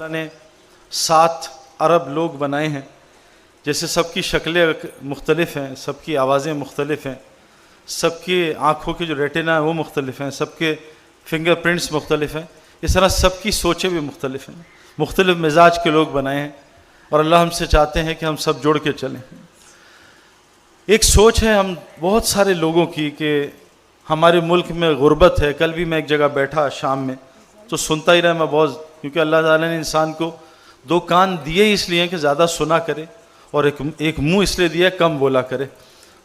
اللہ نے 7 ارب لوگ بنائے ہیں. جیسے سب کی شکلیں مختلف ہیں، سب کی آوازیں مختلف ہیں، سب کی آنکھوں کی جو ریٹنا ہے وہ مختلف ہیں، سب کے فنگر پرنٹس مختلف ہیں، اس طرح سب کی سوچیں بھی مختلف ہیں. مختلف مزاج کے لوگ بنائے ہیں اور اللہ ہم سے چاہتے ہیں کہ ہم سب جڑ کے چلیں. ایک سوچ ہے ہم بہت سارے لوگوں کی کہ ہمارے ملک میں غربت ہے. کل بھی میں ایک جگہ بیٹھا شام میں تو سنتا ہی رہا میں بہت، کیونکہ اللہ تعالیٰ نے انسان کو 2 کان دیے اس لیے کہ زیادہ سنا کرے اور ایک منہ اس لیے دیا کم بولا کرے.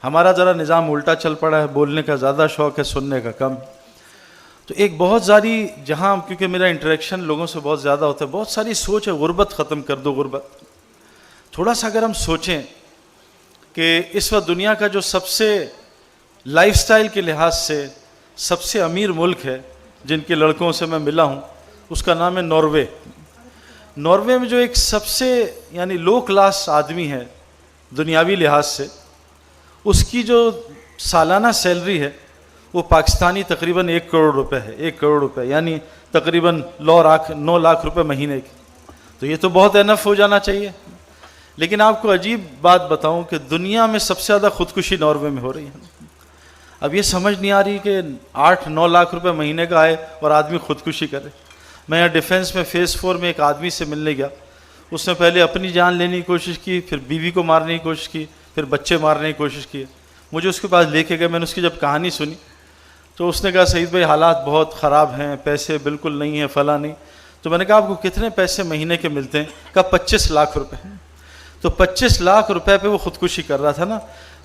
ہمارا ذرا نظام الٹا چل پڑا ہے، بولنے کا زیادہ شوق ہے، سننے کا کم. تو ایک بہت ساری جہاں کیونکہ میرا انٹریکشن لوگوں سے بہت زیادہ ہوتا ہے، بہت ساری سوچ ہے غربت ختم کر دو غربت. تھوڑا سا اگر ہم سوچیں کہ اس وقت دنیا کا جو سب سے لائف سٹائل کے لحاظ سے سب سے امیر ملک ہے جن کے لڑکوں سے میں ملا ہوں، اس کا نام ہے ناروے. ناروے میں جو ایک سب سے یعنی لو کلاس آدمی ہے دنیاوی لحاظ سے، اس کی جو سالانہ سیلری ہے وہ پاکستانی تقریباً 1 کروڑ روپے ہے. 1 کروڑ روپے یعنی تقریباً 9 لاکھ روپے مہینے کی. تو یہ تو بہت انف ہو جانا چاہیے. لیکن آپ کو عجیب بات بتاؤں کہ دنیا میں سب سے زیادہ خودکشی ناروے میں ہو رہی ہے. اب یہ سمجھ نہیں آ رہی کہ 8-9 لاکھ روپے مہینے کا آئے اور آدمی خودکشی کرے. میں یہاں ڈیفنس میں فیز 4 میں ایک آدمی سے ملنے گیا. اس نے پہلے اپنی جان لینے کی کوشش کی، پھر بیوی کو مارنے کی کوشش کی، پھر بچے مارنے کی کوشش کی. مجھے اس کے پاس لے کے گئے. میں نے اس کی جب کہانی سنی تو اس نے کہا سعید بھائی حالات بہت خراب ہیں، پیسے بالکل نہیں ہیں، فلاں نہیں. تو میں نے کہا آپ کو کتنے پیسے مہینے کے ملتے ہیں؟ کہا 25 لاکھ روپے. تو 25 لاکھ روپے پہ وہ خودکشی کر رہا تھا نا.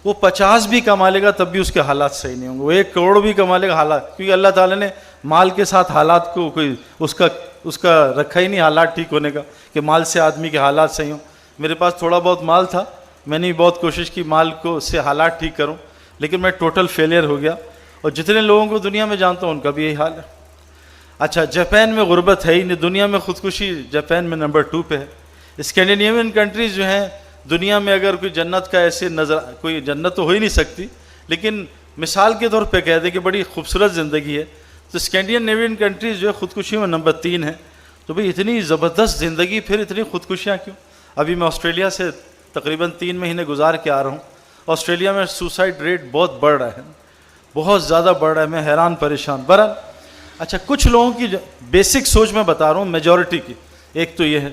وہ 50 بھی کما لے گا تب بھی اس کے حالات صحیح نہیں ہوں گے. وہ 1 کروڑ بھی کما لے گا حالات، کیونکہ اللہ تعالیٰ نے مال کے ساتھ حالات کو کوئی اس کا رکھا ہی نہیں حالات ٹھیک ہونے کا کہ مال سے آدمی کے حالات صحیح ہوں. میرے پاس تھوڑا بہت مال تھا، میں نے بہت کوشش کی مال کو سے حالات ٹھیک کروں، لیکن میں ٹوٹل فیلئر ہو گیا. اور جتنے لوگوں کو دنیا میں جانتا ہوں ان کا بھی یہی حال ہے. اچھا جاپان میں غربت ہے ہی نہیں، دنیا میں خودکشی جاپان میں نمبر 2 پہ ہے. اسکینڈینیوین کنٹریز جو ہیں دنیا میں اگر کوئی جنت کا ایسے نظر، کوئی جنت تو ہو ہی نہیں سکتی، لیکن مثال کے طور پہ کہہ دیں کہ بڑی خوبصورت زندگی ہے، تو اسکینڈینیوین کنٹریز جو ہے خودکشی میں نمبر 3 ہے. تو بھئی اتنی زبردست زندگی پھر اتنی خودکشیاں کیوں؟ ابھی میں آسٹریلیا سے تقریباً 3 مہینے گزار کے آ رہا ہوں. آسٹریلیا میں سوسائڈ ریٹ بہت بڑھ رہا ہے، بہت زیادہ بڑھ رہا ہے. میں حیران پریشان. بہرحال اچھا کچھ لوگوں کی بیسک سوچ میں بتا رہا ہوں، میجورٹی کی. ایک تو یہ ہے.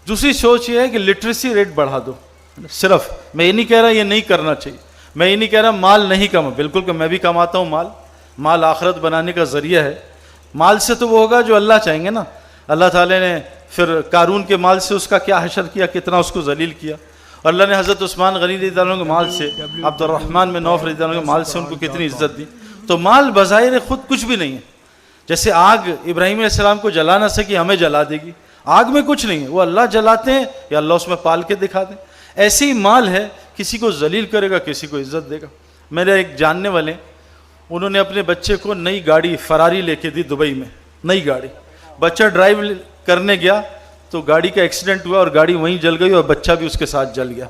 دوسری سوچ یہ ہے کہ لٹریسی ریٹ بڑھا دو. صرف میں یہ نہیں کہہ رہا یہ نہیں کرنا چاہیے، میں یہ نہیں کہہ رہا مال نہیں کما، بالکل کہ میں بھی کماتا ہوں مال آخرت بنانے کا ذریعہ ہے. مال سے تو وہ ہوگا جو اللہ چاہیں گے نا. اللہ تعالیٰ نے پھر قارون کے مال سے اس کا کیا حشر کیا، کتنا اس کو ذلیل کیا. اور اللہ نے حضرت عثمان غنی رضی اللہ عنہ کے مال سے، عبد الرحمن بن عوف رضی اللہ عنہ کے مال سے ان کو کتنی عزت دی. تو مال بظاہر خود کچھ بھی نہیں ہے. جیسے آگ ابراہیم علیہ السلام کو جلا نہ سکی ہمیں جلا دے گی. آگ میں کچھ نہیں ہے، وہ اللہ جلاتے ہیں یا اللہ اس میں پال کے دکھا دیں. ایسے ہی مال ہے، کسی کو ذلیل کرے گا، کسی کو عزت دے گا. میرے ایک جاننے والے انہوں نے اپنے بچے کو نئی گاڑی فراری لے کے دی دبئی میں. نئی گاڑی، بچہ ڈرائیو کرنے گیا تو گاڑی کا ایکسیڈنٹ ہوا اور گاڑی وہیں جل گئی اور بچہ بھی اس کے ساتھ جل گیا.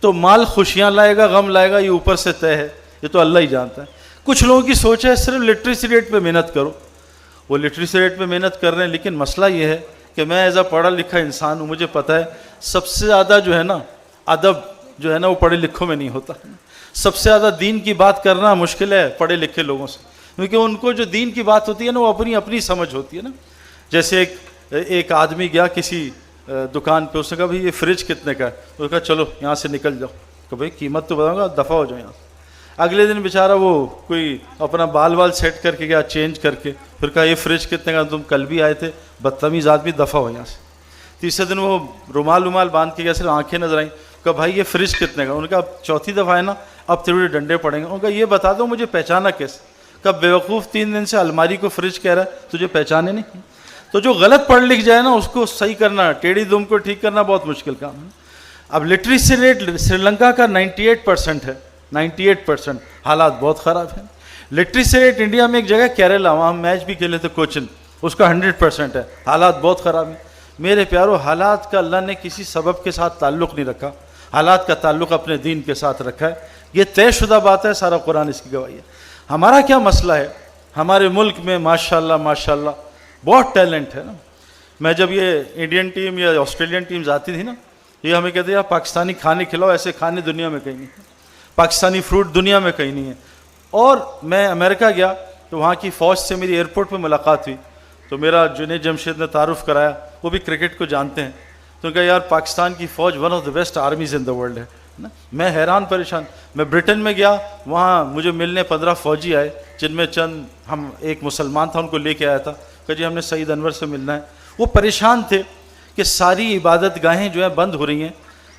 تو مال خوشیاں لائے گا، غم لائے گا، یہ اوپر سے طے ہے، یہ تو اللہ ہی جانتا ہے. کچھ لوگوں کی سوچ ہے صرف لٹریسی ریٹ پہ محنت کرو. وہ لٹریسی ریٹ پہ محنت کر رہے ہیں، لیکن مسئلہ یہ ہے کہ میں ایز اے پڑھا لکھا انسان ہوں، مجھے پتہ ہے سب سے زیادہ جو ہے نا ادب جو ہے نا وہ پڑھے لکھوں میں نہیں ہوتا. سب سے زیادہ دین کی بات کرنا مشکل ہے پڑھے لکھے لوگوں سے، کیونکہ ان کو جو دین کی بات ہوتی ہے نا وہ اپنی سمجھ ہوتی ہے نا. جیسے ایک آدمی گیا کسی دکان پہ، اس نے کہا بھائی یہ فریج کتنے کا ہے؟ اس نے کہا چلو یہاں سے نکل جاؤ. کہ بھائی قیمت تو بتاؤں گا، دفع ہو جاؤ یہاں سے. اگلے دن بیچارہ وہ کوئی اپنا بال سیٹ کر کے گیا، چینج کر کے، پھر کہا یہ فریج کتنے کا؟ تم کل بھی آئے تھے، بدتمیز آدمی، دفع ہو یہاں سے. تیسرے دن وہ رومال باندھ کے گیا، صرف آنکھیں نظر آئیں. کہا بھائی یہ فریج کتنے کا؟ انہوں نے کہا اب 4تھی دفعہ ہے نا، اب تھوڑے ڈنڈے پڑیں گے. انہوں نے کہا یہ بتا دو مجھے پہچانا کیسے؟ کہا بیوقوف 3 دن سے الماری کو فریج کہہ رہا ہے، تجھے پہچانے نہیں. تو جو غلط پڑھ لکھ جائے نا اس کو صحیح کرنا، ٹیڑھی دم کو ٹھیک کرنا بہت مشکل کام ہے. اب لٹریسی ریٹ سری لنکا کا 98% ہے. 98%. حالات بہت خراب ہیں. لٹریسی ریٹ انڈیا میں ایک جگہ کیرلا، وہاں میچ بھی کھیلے تھے کوچن، اس کا 100% ہے. حالات بہت خراب ہیں. میرے پیارو حالات کا اللہ نے کسی سبب کے ساتھ تعلق نہیں رکھا، حالات کا تعلق اپنے دین کے ساتھ رکھا ہے. یہ طے شدہ بات ہے، سارا قرآن اس کی گواہی ہے. ہمارا کیا مسئلہ ہے؟ ہمارے ملک میں ماشاءاللہ بہت ٹیلنٹ ہے نا. میں جب یہ انڈین ٹیم یا آسٹریلین ٹیمز آتی تھی نا، یہ ہمیں کہتے ہیں یار پاکستانی کھانے کھلاؤ، ایسے کھانے دنیا میں کہیں نہیں، پاکستانی فروٹ دنیا میں کہیں نہیں ہے. اور میں امریکہ گیا تو وہاں کی فوج سے میری ایئرپورٹ پہ ملاقات ہوئی، تو میرا جنید جمشید نے تعارف کرایا، وہ بھی کرکٹ کو جانتے ہیں، تو کہا یار پاکستان کی فوج one of the best armies in the world ہے نا. میں حیران پریشان. میں برٹن میں گیا، وہاں مجھے ملنے 15 فوجی آئے، جن میں چند ہم ایک مسلمان تھا ان کو لے کے آیا تھا کہ جی ہم نے سعید انور سے ملنا ہے. وہ پریشان تھے کہ ساری عبادت گاہیں جو ہیں بند ہو رہی ہیں،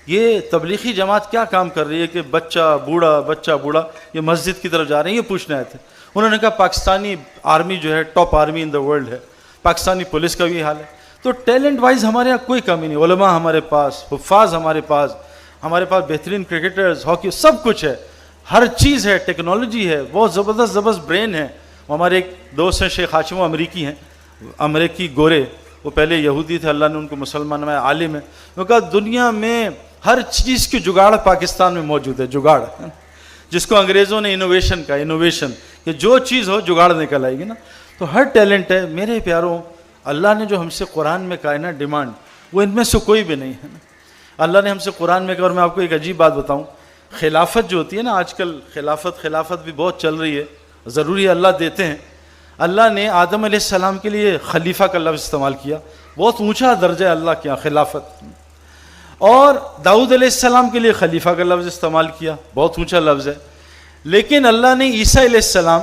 یہ تبلیغی جماعت کیا کام کر رہی ہے کہ بچہ بوڑھا یہ مسجد کی طرف جا رہے ہیں، یہ پوچھنے آئے تھے. انہوں نے کہا پاکستانی آرمی جو ہے top army in the world ہے، پاکستانی پولیس کا بھی حال ہے. تو ٹیلنٹ وائز ہمارے یہاں کوئی کمی نہیں، علماء ہمارے پاس، حفاظ ہمارے پاس بہترین کرکٹرز، ہاکی، سب کچھ ہے، ہر چیز ہے، ٹیکنالوجی ہے، بہت زبردست برین ہے. ہمارے ایک دوست ہیں شیخ ہاشم، وہ امریکی ہیں، امریکی گورے، وہ پہلے یہودی تھے، اللہ نے ان کو مسلمان بنایا، عالم ہے. وہ کہا دنیا میں ہر چیز کی جگاڑ پاکستان میں موجود ہے، جگاڑ جس کو انگریزوں نے انوویشن کہ جو چیز ہو جگاڑ نکل آئے گی نا. تو ہر ٹیلنٹ ہے. میرے پیاروں، اللہ نے جو ہم سے قرآن میں کہا ہے نا ڈیمانڈ، وہ ان میں سے کوئی بھی نہیں ہے نا. اللہ نے ہم سے قرآن میں کہا، اور میں آپ کو ایک عجیب بات بتاؤں، خلافت جو ہوتی ہے نا، آج کل خلافت بھی بہت چل رہی ہے، ضروری اللہ دیتے ہیں. اللہ نے آدم علیہ السلام کے لیے خلیفہ کا لفظ استعمال کیا، بہت اونچا درجہ ہے اللہ کے یہاں خلافت. اور داؤد علیہ السلام کے لیے خلیفہ کا لفظ استعمال کیا، بہت اونچا لفظ ہے. لیکن اللہ نے عیسیٰ علیہ السلام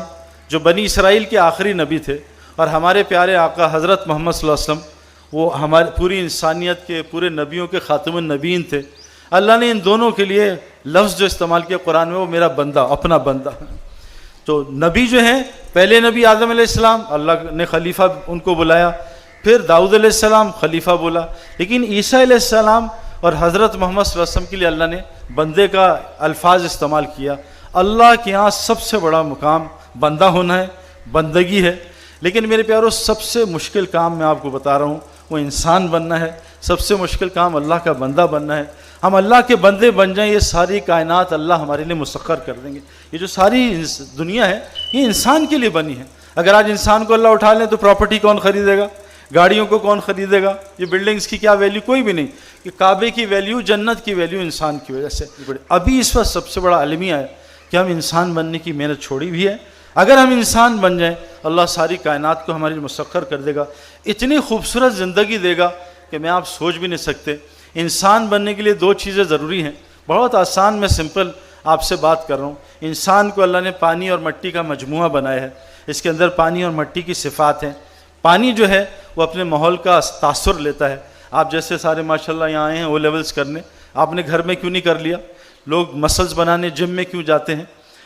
جو بنی اسرائیل کے آخری نبی تھے، اور ہمارے پیارے آقا حضرت محمد صلی اللہ علیہ وسلم، وہ ہمارے پوری انسانیت کے، پورے نبیوں کے خاتم النبیین تھے. اللہ نے ان دونوں کے لیے لفظ جو استعمال کیا قرآن میں، وہ میرا بندہ، اپنا بندہ. تو نبی جو ہیں، پہلے نبی آدم علیہ السلام، اللہ نے خلیفہ ان کو بلایا، پھر داؤد علیہ السلام خلیفہ بولا. لیکن عیسیٰ علیہ السلام اور حضرت محمد صلی اللہ علیہ وسلم کے لیے اللہ نے بندے کا الفاظ استعمال کیا. اللہ کے یہاں سب سے بڑا مقام بندہ ہونا ہے، بندگی ہے. لیکن میرے پیاروں، سب سے مشکل کام میں آپ کو بتا رہا ہوں، وہ انسان بننا ہے. سب سے مشکل کام اللہ کا بندہ بننا ہے. ہم اللہ کے بندے بن جائیں، یہ ساری کائنات اللہ ہمارے لیے مسخر کر دیں گے. یہ جو ساری دنیا ہے، یہ انسان کے لیے بنی ہے. اگر آج انسان کو اللہ اٹھا لیں تو پراپرٹی کون خریدے گا؟ گاڑیوں کو کون خریدے گا؟ یہ بلڈنگز کی کیا ویلیو؟ کوئی بھی نہیں. کہ کعبے کی ویلیو، جنت کی ویلیو انسان کی وجہ سے. ابھی اس وقت سب سے بڑا المیہ ہے کہ ہم انسان بننے کی محنت چھوڑی ہوئی ہے. اگر ہم انسان بن جائیں، اللہ ساری کائنات کو ہمارے لیے مسخر کر دے گا. اتنی خوبصورت زندگی دے گا کہ میں آپ سوچ بھی نہیں سکتے. انسان بننے کے لیے 2 چیزیں ضروری ہیں. بہت آسان، میں سمپل آپ سے بات کر رہا ہوں. انسان کو اللہ نے پانی اور مٹی کا مجموعہ بنایا ہے. اس کے اندر پانی اور مٹی کی صفات ہیں. پانی جو ہے وہ اپنے ماحول کا تاثر لیتا ہے. آپ جیسے سارے ماشاءاللہ یہاں آئے ہیں او لیولز کرنے، آپ نے گھر میں کیوں نہیں کر لیا؟ لوگ مسلز بنانے جم میں کیوں جاتے ہیں؟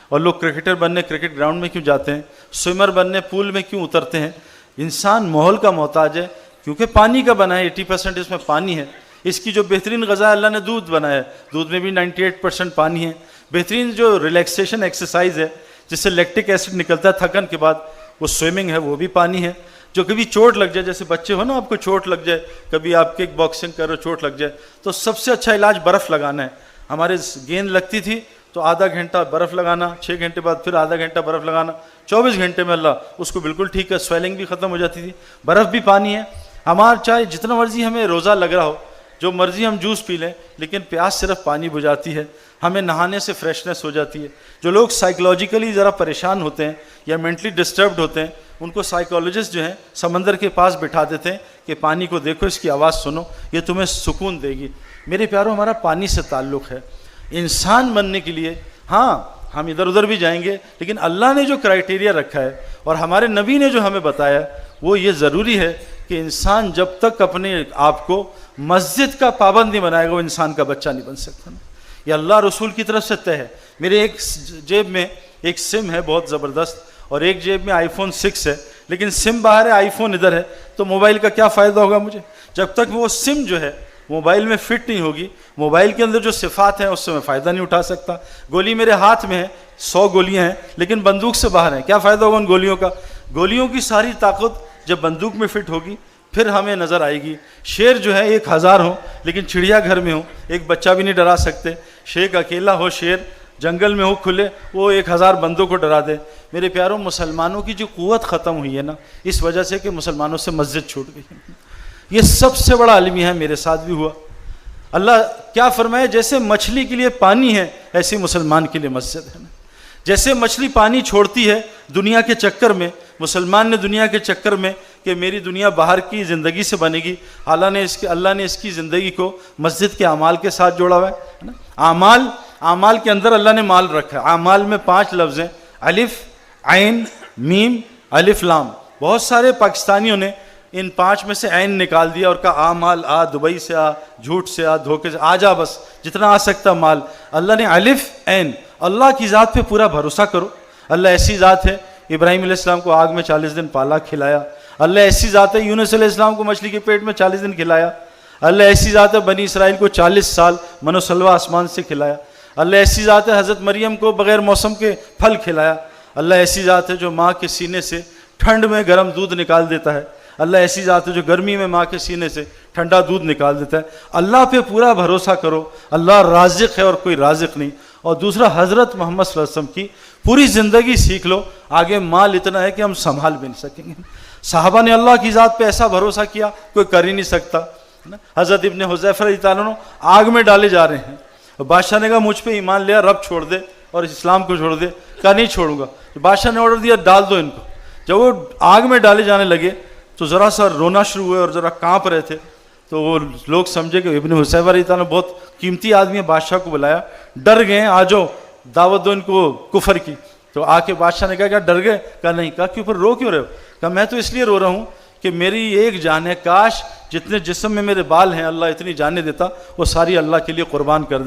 اور لوگ کرکٹر بننے کرکٹ گراؤنڈ میں کیوں جاتے ہیں؟ سوئمر بننے پول میں کیوں اترتے ہیں؟ انسان ماحول کا محتاج ہے، کیونکہ پانی کا بنا ہے. 80% اس میں پانی ہے. اس کی جو بہترین غذا اللہ نے دودھ بنایا ہے، دودھ میں بھی 98% پانی ہے. بہترین جو ریلیکسیشن ایکسرسائز ہے، جس سے لیکٹک ایسڈ نکلتا ہے تھکن کے بعد، وہ سوئمنگ ہے، وہ بھی پانی ہے. جو کبھی چوٹ لگ جائے، جیسے بچے ہو نا، آپ کو چوٹ لگ جائے، کبھی آپ کک باکسنگ کر رہے ہو چوٹ لگ جائے، تو سب سے اچھا علاج برف لگانا ہے. ہمارے گیند لگتی تھی تو آدھا گھنٹہ برف لگانا، 6 گھنٹے بعد پھر آدھا گھنٹہ برف لگانا، 24 گھنٹے میں اللہ اس کو بالکل ٹھیک ہے. سویلنگ بھی ختم ہو جاتی تھی. برف بھی پانی ہے. ہمارا چاہے جتنا مرضی ہمیں روزہ لگ رہا ہو، جو مرضی ہم جوس پی لیں، لیکن پیاس صرف پانی بجھاتی ہے. ہمیں نہانے سے فریشنس ہو جاتی ہے. جو لوگ سائیکولوجیکلی ذرا پریشان ہوتے ہیں یا مینٹلی ڈسٹربڈ ہوتے ہیں، ان کو سائیکولوجسٹ جو ہیں سمندر کے پاس بٹھا دیتے ہیں کہ پانی کو دیکھو، اس کی آواز سنو، یہ تمہیں سکون دے گی. میرے پیاروں، ہمارا پانی سے تعلق ہے. انسان بننے کے لیے ہاں ہم ادھر ادھر بھی جائیں گے، لیکن اللہ نے جو کرائٹیریا رکھا ہے اور ہمارے نبی نے جو ہمیں بتایا وہ یہ ضروری ہے کہ انسان جب تک اپنے آپ کو مسجد کا پابند نہیں بنائے گا، وہ انسان کا بچہ نہیں بن سکتا. یہ اللہ رسول کی طرف سے طے ہے. میرے ایک جیب میں ایک سم ہے بہت زبردست، اور ایک جیب میں iPhone 6 ہے، لیکن سم باہر ہے، آئی فون ادھر ہے. تو موبائل کا کیا فائدہ ہوگا مجھے جب تک وہ سم جو ہے موبائل میں فٹ نہیں ہوگی؟ موبائل کے اندر جو صفات ہیں اس سے میں فائدہ نہیں اٹھا سکتا. گولی میرے ہاتھ میں ہے، 100 گولیاں ہیں، لیکن بندوق سے باہر ہیں، کیا فائدہ ہوگا ان گولیوں کا؟ گولیوں کی ساری طاقت جب بندوق میں فٹ ہوگی پھر ہمیں نظر آئے گی. شیر جو ہے 1000 ہوں لیکن چڑیا گھر میں ہوں، ایک بچہ بھی نہیں ڈرا سکتے. شیخ اکیلا ہو، شیر جنگل میں ہو کھلے، وہ 1000 بندوں کو ڈرا دے. میرے پیاروں، مسلمانوں کی جو قوت ختم ہوئی ہے نا، اس وجہ سے کہ مسلمانوں سے مسجد چھوٹ گئی. یہ سب سے بڑا المیہ ہے، میرے ساتھ بھی ہوا۔ اللہ کیا فرمائے، جیسے مچھلی کے لیے پانی ہے ایسے مسلمان کے لیے مسجد ہے نا۔ جیسے مچھلی پانی چھوڑتی ہے دنیا کے چکر میں، مسلمان نے دنیا کے چکر میں کہ میری دنیا باہر کی زندگی سے بنے گی، اللہ نے اس کی زندگی کو مسجد کے اعمال کے ساتھ جوڑا ہوا ہے نا۔ اعمال کے اندر اللہ نے مال رکھا ہے۔ اعمال میں 5 لفظ ہیں، الف، عین، میم، الف، لام۔ بہت سارے پاکستانیوں نے ان 5 میں سے عین نکال دیا اور کہا مال آ، دبئی سے آ، جھوٹ سے آ، دھوکے سے آ جا، بس جتنا آ سکتا مال۔ اللہ نے الف عین، اللہ کی ذات پہ پورا بھروسہ کرو۔ اللہ ایسی ذات ہے، ابراہیم علیہ السلام کو آگ میں 40 دن پالا کھلایا۔ اللہ ایسی ذات ہے، یونس علیہ السلام کو مچھلی کے پیٹ میں 40 دن کھلایا۔ اللہ ایسی ذات ہے، بنی اسرائیل کو 40 سال من و سلوہ آسمان سے کھلایا۔ اللہ ایسی ذات ہے، حضرت مریم کو بغیر موسم کے پھل کھلایا۔ اللہ ایسی ذات ہے جو ماں کے سینے سے ٹھنڈ میں گرم دودھ نکال دیتا ہے۔ اللہ ایسی ذات ہے جو گرمی میں ماں کے سینے سے ٹھنڈا دودھ نکال دیتا ہے۔ اللہ پہ پورا بھروسہ کرو، اللہ رازق ہے اور کوئی رازق نہیں۔ اور دوسرا، حضرت محمد صلی اللہ علیہ وسلم کی پوری زندگی سیکھ لو، آگے مال اتنا ہے کہ ہم سنبھال بھی نہیں سکیں گے۔ صحابہ نے اللہ کی ذات پہ ایسا بھروسہ کیا کوئی کر ہی نہیں سکتا۔ حضرت ابن حذیفہ رضی اللہ عنہ آگ میں ڈالے جا رہے ہیں، بادشاہ نے کہا مجھ پہ ایمان لیا، رب چھوڑ دے اور اسلام کو چھوڑ دے۔ کہا نہیں چھوڑوں گا۔ بادشاہ نے آرڈر دیا ڈال دو ان کو۔ جب وہ آگ میں ڈالے جانے لگے تو ذرا سا رونا شروع ہوئے اور ذرا کانپ رہے تھے، تو وہ لوگ سمجھے کہ ابن حذیفہ رضی اللہ عنہ بہت قیمتی آدمی ہے، بادشاہ کو بلایا، ڈر گئے، آ جاؤ دعوت دو ان کو کفر کی۔ تو آ کے بادشاہ نے کہا کیا ڈر گئے؟ کہا نہیں۔ کہا کیوں، پھر رو کیوں رہے ہو؟ کہا میں تو اس لیے رو رہا ہوں کہ میری ایک جان ہے، کاش جتنے جسم میں میرے بال ہیں اللہ اتنی جانیں دیتا، وہ ساری اللہ کے لیے قربان کر دے۔